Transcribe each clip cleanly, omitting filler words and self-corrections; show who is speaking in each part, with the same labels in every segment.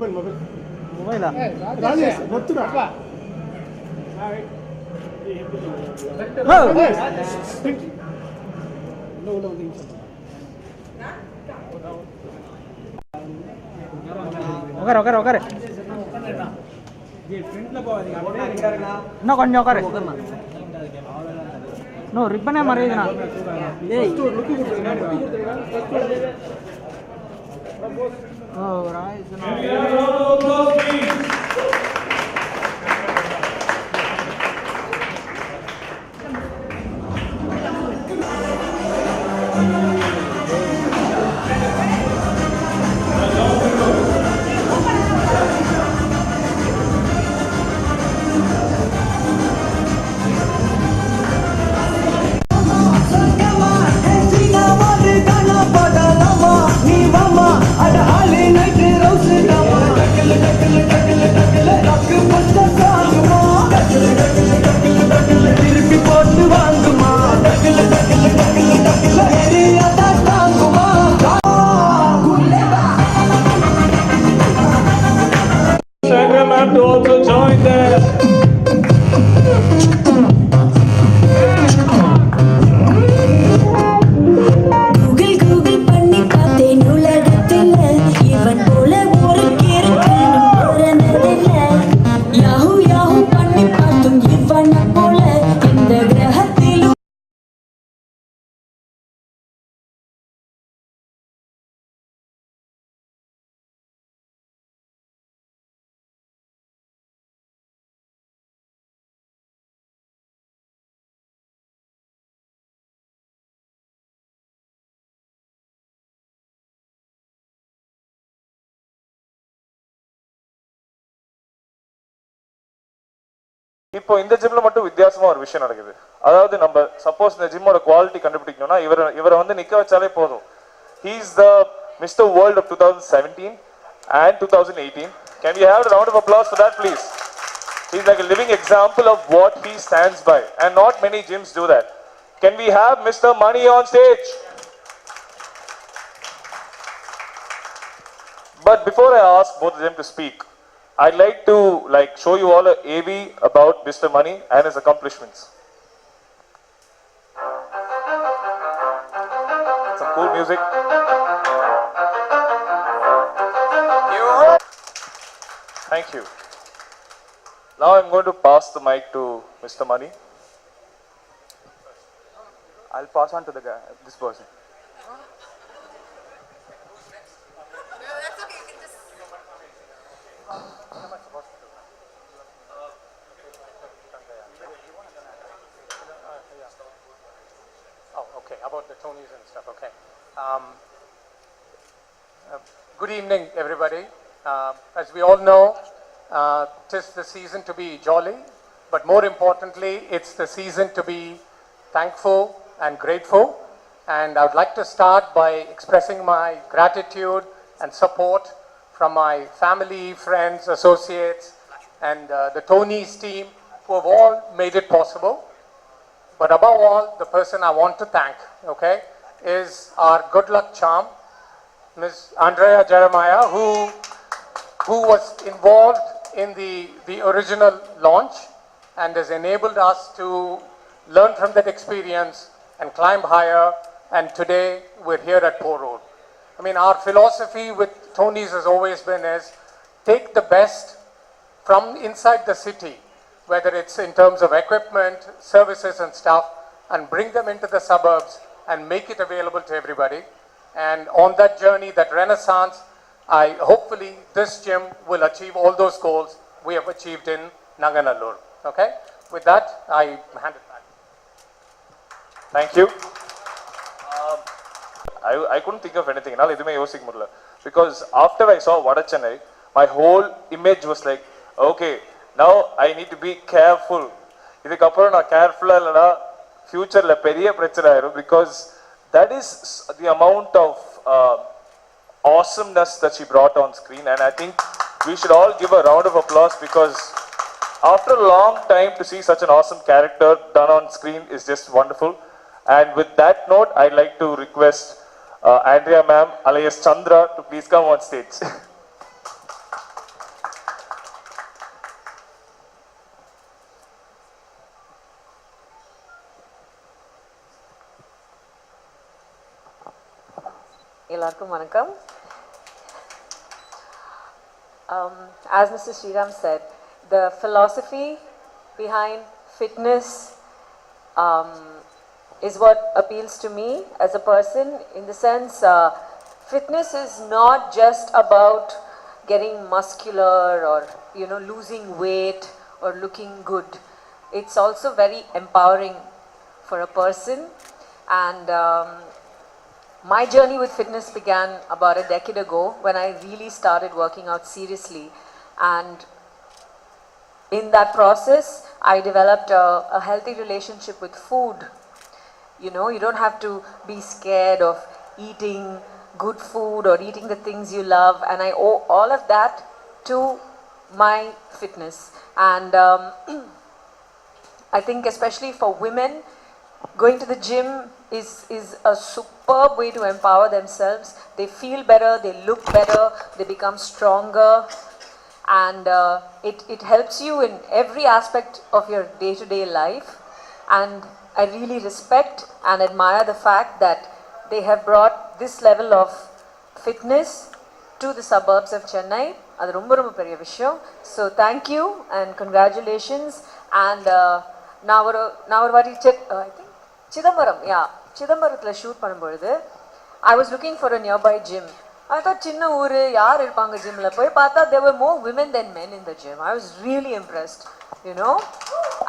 Speaker 1: Mobile ah.
Speaker 2: Rajesh, ಗೊತ್ತುನಾ?
Speaker 1: Oke. No konyo kare. No ribbon e maridina. Oh, right.
Speaker 3: To also join there.
Speaker 4: Google பண்ணி பார்த்தேன் உலகத்தில் இவன் போல ஒரு கிறுக்கனும் பிறந்ததில்ல. யாஹூ பண்ணி பார்த்தும் இவனை போல இந்த கிரகத்திலும்
Speaker 3: இப்போ இந்த ஜிம்ல மட்டும் வித்தியாசமா ஒரு விஷயம் நடக்குது. அதாவது நம்ம சப்போஸ் இந்த ஜிம்மோட குவாலிட்டி கண்டுபிடிக்கணும்னா இவரை வந்து நிக்க வச்சாலே போதும். He is the Mr. World of 2017 and 2018. Can we have a round of applause for that, please? He's like a living example of what he stands by, and not many gyms do that. Can we have Mr. Money on stage? But before I ask both of them to speak, I'd like to show you all a AV about Mr. Money and his accomplishments. Some cool music. Thank you. Now I'm going to pass the mic to Mr. Money.
Speaker 1: I'll pass on to this person.
Speaker 5: About the Toneez and stuff, okay. Good evening, everybody. As we all know, 'tis the season to be jolly, but more importantly, it's the season to be thankful and grateful. And I would like to start by expressing my gratitude and support from my family, friends, associates, and the Toneez team who have all made it possible. But above all, the person I want to thank, okay, is our good luck charm, Ms. Andrea Jeremiah, who was involved in the original launch and has enabled us to learn from that experience and climb higher. And today we're here at Port Road. I mean, our philosophy with Toneez has always been is take the best from inside the city, whether it's in terms of equipment, services and stuff, and bring them into the suburbs and make it available to everybody. And on that journey, that renaissance, hopefully this gym will achieve all those goals we have achieved in Nanganallur. Okay? With that, I hand it back.
Speaker 3: Thank you. I couldn't think of anything. Because after I saw Vada Chennai, my whole image was like, okay, now I need to be careful. இதுக்கப்புறம் நான் கேர்ஃபுல்லா இல்லைனா ஃபியூச்சர்ல பெரிய பிரச்சனை ஆயிரும். Because that is the amount of awesomeness that she brought on screen, and I think we should all give a round of applause, because after a long time to see such an awesome character done on screen is just wonderful. And with that note, I'd like to request Andrea ma'am alias Chandra to please come on stage.
Speaker 2: எல்லாருக்கும் வணக்கம். As Mr. Sriram said, the philosophy behind fitness is what appeals to me as a person, in the sense fitness is not just about getting muscular or losing weight or looking good. It's also very empowering for a person, and my journey with fitness began about a decade ago when I really started working out seriously, and in that process I developed a healthy relationship with food. You don't have to be scared of eating good food or eating the things you love, and I owe all of that to my fitness. And I think especially for women, going to the gym is a superb way to empower themselves. They feel better, they look better, they become stronger, and it helps you in every aspect of your day-to-day life. And I really respect and admire the fact that they have brought this level of fitness to the suburbs of Chennai. அது ரொம்ப ரொம்ப பெரிய விஷயம். So thank you and congratulations. And நான் ஒரு வாட்டி I think சிதம்பரத்தில் shoot பண்ணும்பொழுது I was looking for a nearby gym. I thought சின்ன ஊர் யார் இருப்பாங்க ஜிம்மில், போய் பார்த்தா there were more women than men in the gym. I was really impressed,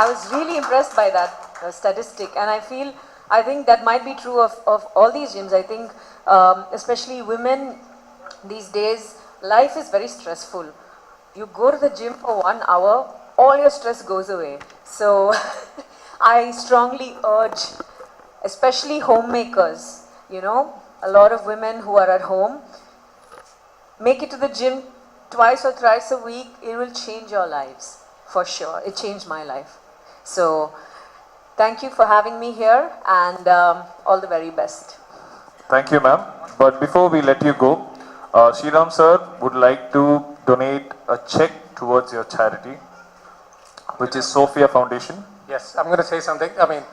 Speaker 2: I was really impressed by that statistic, and I think that might be true of all these gyms. I think especially women these days, life is very stressful. You go to the gym for 1 hour, all your stress goes away. So I strongly urge, especially homemakers, a lot of women who are at home, make it to the gym twice or thrice a week. It will change your lives, for sure. It changed my life. So thank you for having me here, and all the very best.
Speaker 3: Thank you, ma'am. But before we let you go, Sriram sir would like to donate a check towards your charity, which is Sophia Foundation.
Speaker 5: Yes, I'm going to say something. I mean,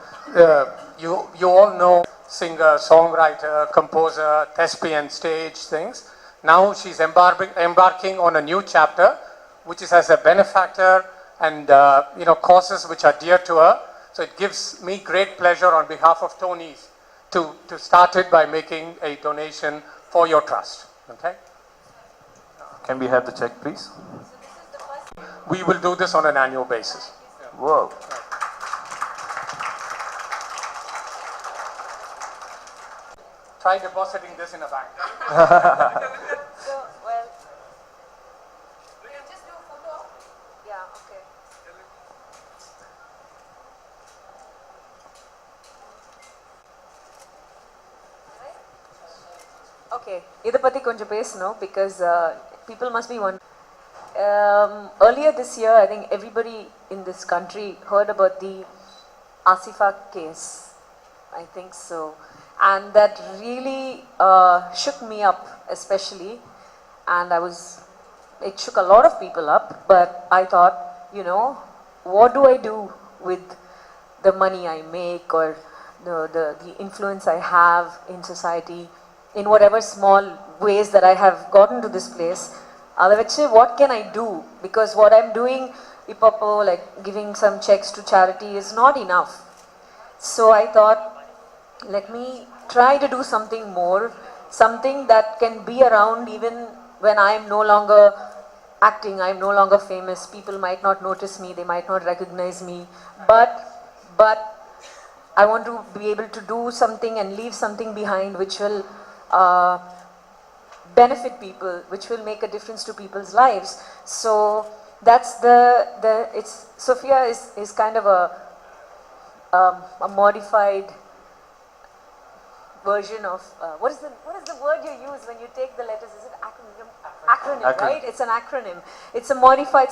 Speaker 5: you all know singer, songwriter, composer, thespian, stage things. Now she's embarking on a new chapter, which is as a benefactor and causes which are dear to her. So it gives me great pleasure on behalf of Toneez to start it by making a donation for your trust. Okay?
Speaker 3: Can we have the check, please?
Speaker 5: We will do this on an annual basis.
Speaker 3: Wow.
Speaker 5: Try depositing this in a bank.
Speaker 2: So, well, just do a photo. Yeah, okay. Okay, இதை பத்தி கொஞ்சம் பேசணும், because people must be wondering. Earlier this year, I think everybody in this country heard about the Asifa case. I think so. And that really shook me up, especially. And it shook a lot of people up. But I thought, what do I do with the money I make, or the influence I have in society, in whatever small ways that I have gotten to this place? What can I do? Because what I'm doing, like giving some checks to charity, is not enough. So I thought, let me try to do something more, something that can be around even when I am no longer acting, I am no longer famous. People might not notice me, they might not recognize me, but I want to be able to do something and leave something behind which will benefit people, which will make a difference to people's lives. So that's Sophia is kind of a modified version of what is the word you use when you take the letters? Is it acronym, right? It's an acronym. It's a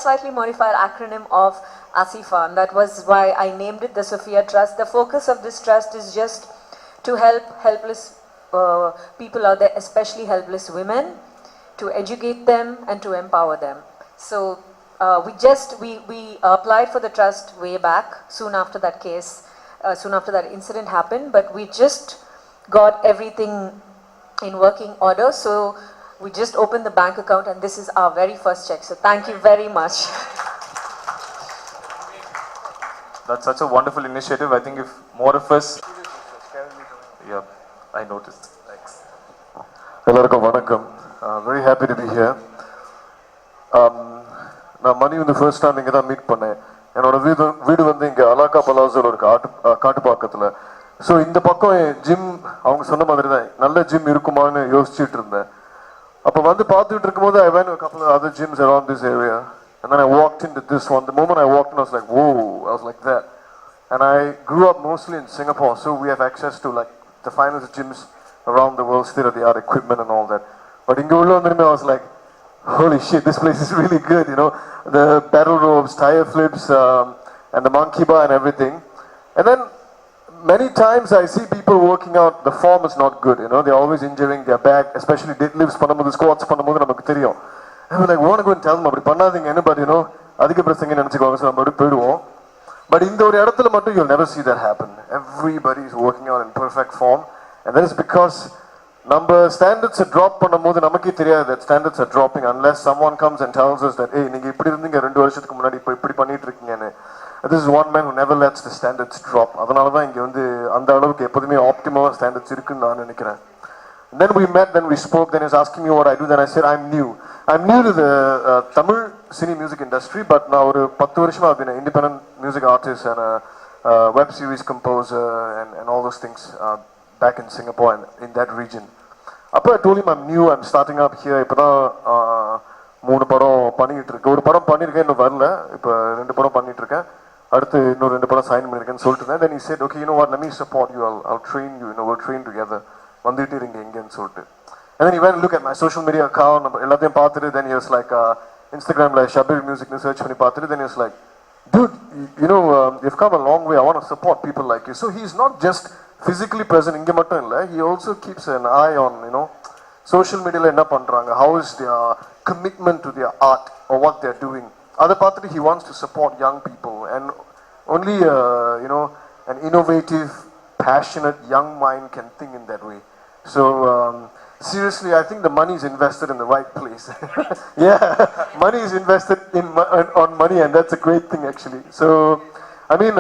Speaker 2: slightly modified acronym of Asifa, and that was why I named it the Sophia Trust. The focus of this trust is just to help helpless people out there, especially helpless women, to educate them and to empower them. So we applied for the trust way back, soon after that case, soon after that incident happened, but we just got everything in working order. So we just opened the bank account and this is our very first check. So thank you very much.
Speaker 3: That's such a wonderful initiative. I think if more of us, yeah, I noticed. Thanks.
Speaker 6: எல்லாருக்கும் வணக்கம். Very happy to be here. நான் மணி வந்து first time இங்கே தான் meet பண்ணேன். என்னோட வீடு வந்து இங்கே அலாக்கா பலாசோல இருக்கு, காட்டுப்பாக்கத்தில். ஸோ இந்த பக்கம் ஜிம் அவங்க சொன்ன மாதிரி தான் நல்ல ஜிம் இருக்குமான்னு யோசிச்சுட்டு இருந்தேன். அப்போ வந்து பார்த்துட்டு இருக்கும்போது I went to a couple of other gyms around this area. And then I walked into this one. The moment I walked in, I was like, whoa, I was like that. And I grew up mostly in Singapore, so we have access to like the finest gyms around the world, state-of-the-art equipment and all that. But in Gulu, I was like, holy shit, this place is really good, you know. The battle ropes, tire flips, and the monkey bar and everything. And then many times I see people working out, the form is not good, you know. They're always injuring their back, especially deadlifts, squats, namakku theriyum. I was like, want to go and tell them, but you know, adhika prasanga nenachikoga so namu poiduvom. But in the இடத்துல மட்டும் you'll never see that happen. Everybody is working out in perfect form, and that is because number standards are drop பண்ணும்போது நமக்கே தெரியாது that standards are dropping unless someone comes and tells us that hey நீங்க இப்படி இருந்தீங்க 2 வருஷத்துக்கு முன்னாடி இப்போ இப்படி பண்ணிட்டு இருக்கீங்கன்னு. This is one man who never lets the standards drop. அதனால தான் இங்க வந்து அந்த அளவுக்கு எப்போதுமே ஆப்டிமம் ஸ்டாண்டர்ட்ஸ் இருக்குன்னு நான் நினைக்கிறேன். Then we met, then we spoke, then he was asking me what I do, then I said I'm new to the Tamil cine music industry, but now ஒரு 10 வருஷமா I've been an independent music artist and a web series composer and all those things back in Singapore and in that region. அப்போ I told him I'm new, I'm starting up here. இப்போதான் 3 படம் பண்ணிட்டு இருக்கேன். ஒரு படம் பண்ணியிருக்கேன், இன்னும் வரல. இப்போ 2 படம் பண்ணிட்டு இருக்கேன். அடுத்து இன்னும் 2 படம் சைன் பண்ணியிருக்கேன்னு சொல்லிட்டு then he said okay, you know what, let me support you, I'll train you, you know, we'll train together. வந்துட்டு இருங்க எங்கன்னு சொல்லிட்டு. And then he went and look at my social media account, எல்லாத்தையும் பார்த்துட்டு then he was like Instagramல Shabir musicனு search பண்ணி பார்த்துட்டு then he was like, dude, you know, you've come a long way, I want to support people like you. So he's not just physically present இங்க மட்டும் இல்லை, he also keeps an eye on, you know, social mediaல என்ன பண்றாங்க, how is their commitment to their art or what they're doing. அதை பார்த்துட்டு he wants to support young people and only you know, an innovative, passionate young mind can think in that way. So seriously, I think the money is invested in the right place. Yeah, money is invested on money, and that's a great thing actually. So I mean,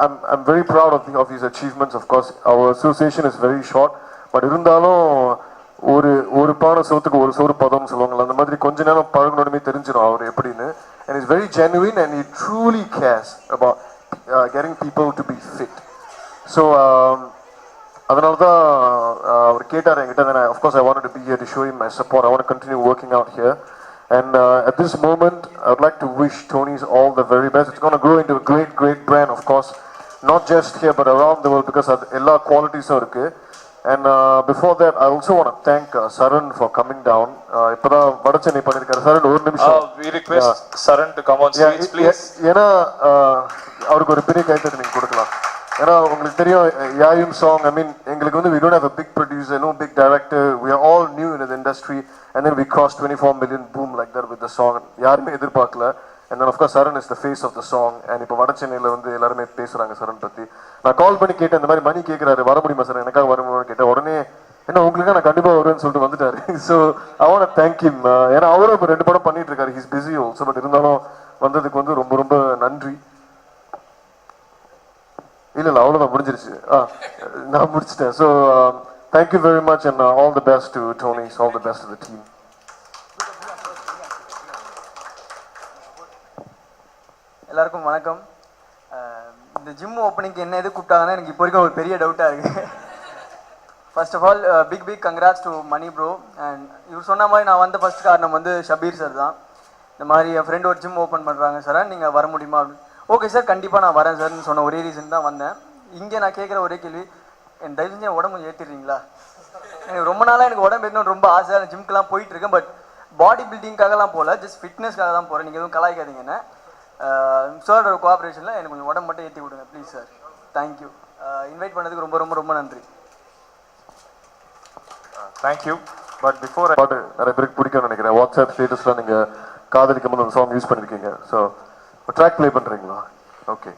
Speaker 6: I'm very proud of his achievements. Of course, our association is very short, but irundhalum ஒரு பானை சோத்துக்கு ஒரு சோறு பதம் சொல்லுவாங்கல்ல, அந்த மாதிரி கொஞ்ச நேரம் பழகணுமே தெரிஞ்சிடும் அவர் எப்படின்னு. And he's very genuine and he truly cares about getting people to be fit. So அதனால தான் அவர் கேட்டார் என்கிட்ட. Then of course I wanted to be here to show him my support. I want to continue working out here. And at this moment I would like to wish Toneez all the very best. It's going to grow into a great brand, of course, not just here but around the world, because எல்லா குவாலிட்டிஸும் இருக்கு. And before that I also want to thank Saran for coming down. இப்போதான் வடச்சென்னை பண்ணியிருக்காரு. சரண் ஒரு நிமிஷம்.
Speaker 3: We request Saran to come on stage, please.
Speaker 6: ஏன்னா அவருக்கு ஒரு பெரிய கைத்தட்டு நீங்க கொடுக்கலாம். ஏன்னா உங்களுக்கு தெரியும் யாயும் சாங், ஐ மீன் எங்களுக்கு வந்து we don't have a big producer, no big director, we are all new in the industry, and then we crossed 24 million boom like that with the song. யாருமே எதிர்பார்க்கல. And then of course Saran is the face of the song. And இப்போ வடச்சென்னையில் வந்து எல்லாருமே பேசுறாங்க சரண் பத்தி. நான் கால் பண்ணி கேட்டேன், இந்த மாதிரி மணி கேட்குறாரு, வர முடியுமா சார், எனக்காக வர முடியுமா கேட்டேன். உடனே என்ன உங்களுக்கு நான் கண்டிப்பாக வருவேன்னு சொல்லிட்டு வந்துட்டாரு. So I want to thank him. ஏன்னா அவரும் இப்போ 2 படம் பண்ணிட்டு இருக்காரு, he's busy also, பட் இருந்தாலும் வந்ததுக்கு வந்து ரொம்ப ரொம்ப நன்றி. இல்லை அவ்வளோதான் முடிஞ்சிருச்சு. நான் முடிச்சிட்டேன். So thank you very much and all the best to Toneez, all the best to the team.
Speaker 1: எல்லாருக்கும் வணக்கம். இந்த ஜிம் ஓப்பனிங்க்கு என்ன எது கூப்பிட்டாங்கன்னா எனக்கு இப்போ வரைக்கும் ஒரு பெரிய டவுட்டாக இருக்குது. First of all big congrats to Mani bro. And இவர் சொன்ன மாதிரி நான் வந்த ஃபர்ஸ்ட் காரணம் வந்து ஷபீர் சார் தான். இந்த மாதிரி என் ஃப்ரெண்ட் ஒரு ஜிம் ஓப்பன் பண்ணுறாங்க சார், நீங்கள் வர முடியுமா அப்படின்னு. ஓகே சார், கண்டிப்பாக நான் வரேன் சார்னு சொன்ன ஒரே ரீசன் தான் வந்தேன். இங்கே நான் கேட்குற ஒரே கேள்வி, என் தயவு செஞ்சு என் உடம்பு ஏற்றிடுறீங்களா? எனக்கு ரொம்ப நாளாக எனக்கு உடம்பு ஏற்றணும் ரொம்ப ஆசை. ஜிம்க்கெலாம் போயிட்டுருக்கேன், பட் பாடி பில்டிங்காகலாம் போகல, ஜஸ்ட் ஃபிட்னஸ்க்காக தான் போகிறேன். நீங்கள் எதுவும் கலாய்க்காதீங்க என்ன. சாரோட கோஆப்ரேஷனில் எனக்கு கொஞ்சம் உடம்பு மட்டும் ஏற்றி விடுங்க ப்ளீஸ் சார். தேங்க்யூ. இன்வைட் பண்ணதுக்கு ரொம்ப ரொம்ப ரொம்ப நன்றி.
Speaker 3: தேங்க்யூ. பட் பிஃபோர்
Speaker 6: பாட்டு நிறைய பேருக்கு பிடிக்கும்னு நினைக்கிறேன். வாட்ஸ்அப் ஸ்டேட்டஸில் நீங்கள் காதலிக்கும் போது அந்த சாங் யூஸ் பண்ணியிருக்கீங்க. ஸோ ட்ராக் ப்ளே பண்ணுறீங்களா? ஓகே.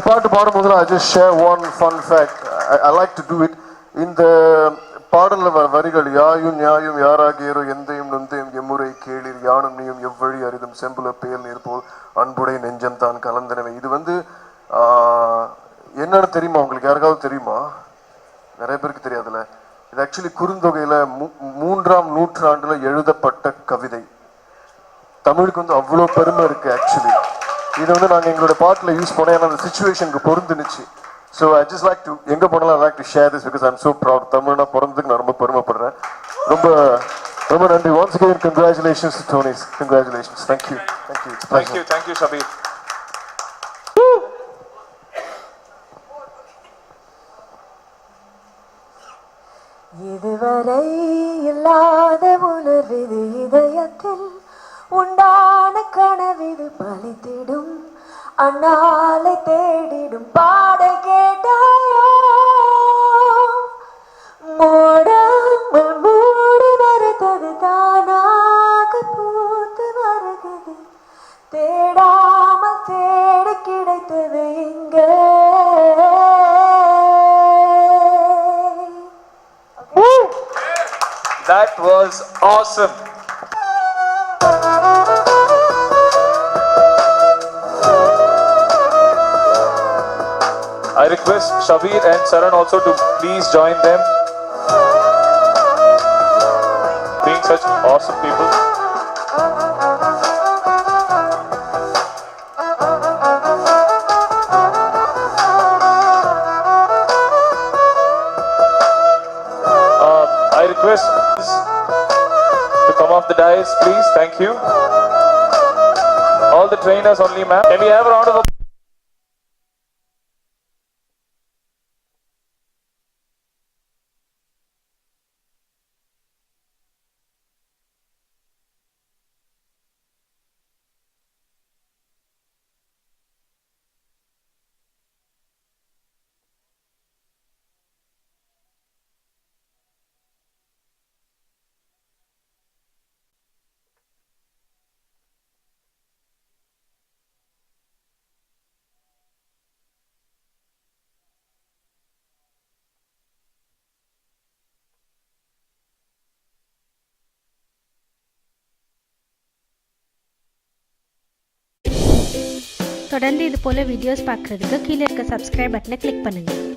Speaker 6: பாட்டு பாடும்போது I just share one fun fact. I like to do it. இந்த பாடல்ல வரிகள் யாயும் நியாயும் யாராகியரோ எந்தையும் நொந்தையும் எம்முறை கேளிர் யானும் நீயும் எவ்வழி அரிதும் செம்புல பேல் நீர் போல் அன்புடை நெஞ்சம் தான் கலந்தனவை. இது வந்து என்னன்னு தெரியுமா உங்களுக்கு? யாருக்காவது தெரியுமா? நிறைய பேருக்கு தெரியாதுல்ல. இது ஆக்சுவலி குறுந்தொகையில 3ஆம் நூற்றாண்டுல எழுதப்பட்ட கவிதை. தமிழுக்கு வந்து அவ்வளோ பெருமை இருக்கு ஆக்சுவலி. இதை வந்து நாங்கள் எங்களோட பாட்டில் யூஸ் பண்ணோம், ஏன்னா அந்த சுச்சுவேஷனுக்கு பொருந்துனுச்சு. So I just like to எங்கே போனாலும் I like to share this because I am so proud. தமிழ்னா பிறந்ததுக்கு நான் ரொம்ப பெருமைப்படுறேன். ரொம்ப ரொம்ப நன்றி. ஒன்ஸ் அகெயின் கங்க்ராச்சுலேஷன்ஸ் டு டோனிஸ். Congratulations. Thank you thank you
Speaker 3: thank you thank you Shabeer.
Speaker 2: இதுவரை இல்லாத உணர்விது இதயத்தில் உண்டான கனவிது பலித்திடும் அண்ணாலை தேடிடும் பாடல் கேட்டாயோ மூடாமல் மூடி வரத்தது தானாக பூத்து வருகிறது தேடாமல் தேடி கிடைத்தது இங்கே.
Speaker 3: That was awesome. I request Shabir and Saran also to please join them. Being such awesome people. I request to come off the dais, please. Thank you. All the trainers only, ma'am. Can we have a round of applause?
Speaker 7: தொடர்ந்து இது போல videos பார்க்குறதுக்கு கீழே இருக்க subscribe பட்டனை click பண்ணுங்கள்.